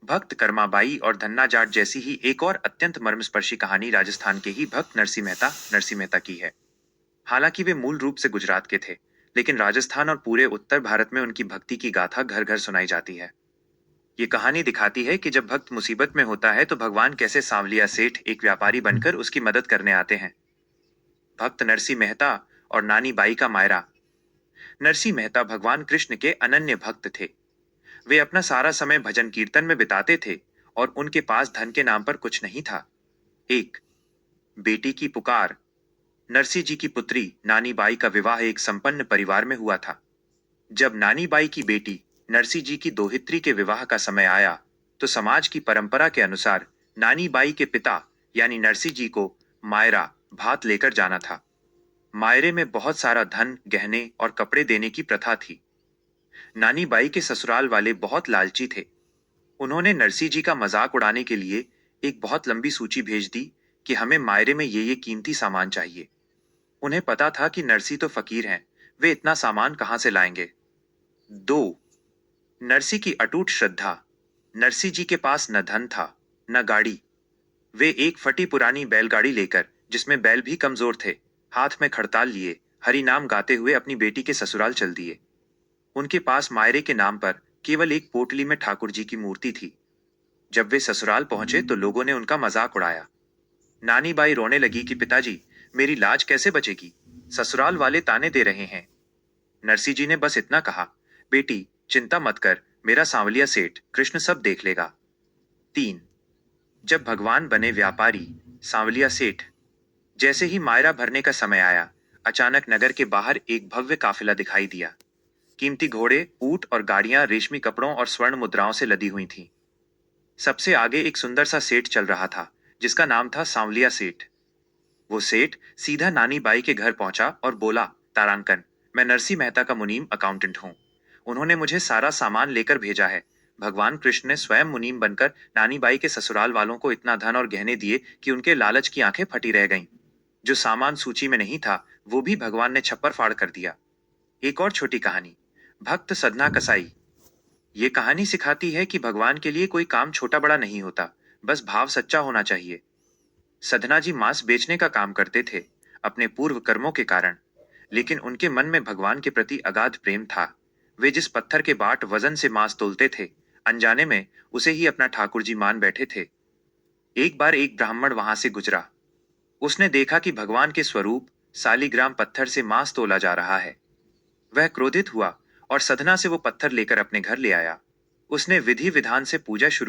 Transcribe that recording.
भक्त कर्माबाई और धन्ना जाट जैसी ही एक और अत्यंत मर्मस्पर्शी कहानी राजस्थान के ही भक्त नरसिंह मेहता की है। हालांकि वे मूल रूप से गुजरात के थे, लेकिन राजस्थान और पूरे उत्तर भारत में उनकी भक्ति की गाथा घर घर सुनाई जाती है। ये कहानी दिखाती है कि जब भक्त मुसीबत में होता है तो भगवान कैसे सांवलिया सेठ एक व्यापारी बनकर उसकी मदद करने आते हैं। भक्त नरसिंह मेहता और नानी बाई का मायरा। नरसिंह मेहता भगवान कृष्ण के अनन्य भक्त थे। वे अपना सारा समय भजन कीर्तन में बिताते थे और उनके पास धन के नाम पर कुछ नहीं था। एक बेटी की पुकार। नरसिंह जी की पुत्री नानी बाई का विवाह एक संपन्न परिवार में हुआ था। जब नानी बाई की बेटी नरसिंह जी की दोहित्री के विवाह का समय आया, तो समाज की परंपरा के अनुसार नानी बाई के पिता यानी नरसिंह जी को मायरा भात लेकर जाना था। मायरे में बहुत सारा धन, गहने और कपड़े देने की प्रथा थी। नानी बाई के ससुराल वाले बहुत लालची थे। उन्होंने नरसिंह जी का मजाक उड़ाने के लिए एक बहुत लंबी सूची भेज दी कि हमें मायरे में ये कीमती सामान चाहिए। उन्हें पता था कि नरसिंह तो फकीर हैं, वे इतना सामान कहां से लाएंगे। दो नरसिंह की अटूट श्रद्धा। नरसिंह जी के पास न धन था, न गाड़ी। वे एक फटी पुरानी बैलगाड़ी लेकर, जिसमें बैल भी कमजोर थे, हाथ में खड़ताल लिए हरि नाम गाते हुए अपनी बेटी के ससुराल चल दिए। उनके पास मायरे के नाम पर केवल एक पोटली में ठाकुर जी की मूर्ति थी। जब वे ससुराल पहुंचे तो लोगों ने उनका मजाक उड़ाया। नानी बाई रोने लगी कि पिताजी, मेरी लाज कैसे बचेगी, ससुराल वाले ताने दे रहे हैं। नरसिंह जी ने बस इतना कहा, बेटी चिंता मत कर, मेरा सांवलिया सेठ कृष्ण सब देख लेगा। तीन जब भगवान बने व्यापारी सांवलिया सेठ। जैसे ही मायरा भरने का समय आया, अचानक नगर के बाहर एक भव्य काफिला दिखाई दिया। कीमती घोड़े, ऊंट और गाड़ियां रेशमी कपड़ों और स्वर्ण मुद्राओं से लदी हुई थीं। सबसे आगे एक सुंदर सा सेठ चल रहा था, जिसका नाम था सांवलिया सेठ। वो सेठ सीधा नानी बाई के घर पहुंचा और बोला, तारांकन, मैं नरसिंह मेहता का मुनीम अकाउंटेंट हूँ। उन्होंने मुझे सारा सामान लेकर भेजा है। भगवान कृष्ण ने स्वयं मुनीम बनकर नानी बाई के ससुराल वालों को इतना धन और गहने दिए कि उनके लालच की आंखें फटी रह गईं। जो सामान सूची में नहीं था, वो भी भगवान ने छप्पर फाड़ कर दिया। एक और छोटी कहानी। भक्त सदना कसाई। ये कहानी सिखाती है कि भगवान के लिए कोई काम छोटा बड़ा नहीं होता, बस भाव सच्चा होना चाहिए। सधना जी मांस बेचने का काम करते थे, अपने पूर्व कर्मों के कारण, लेकिन उनके मन में भगवान के प्रति अगाध प्रेम था। वे जिस पत्थर के बाट वजन से मांस तोलते थे, अनजाने में उसे ही अपना ठाकुर जी मान बैठे थे। एक बार एक ब्राह्मण वहां से गुजरा। उसने देखा कि भगवान के स्वरूप सालीग्राम पत्थर से मांस तोला जा रहा है। वह क्रोधित हुआ और सधना से वो पत्थर लेकर अपने घर ले आया। उसने विधि विधान से पूजा शुरू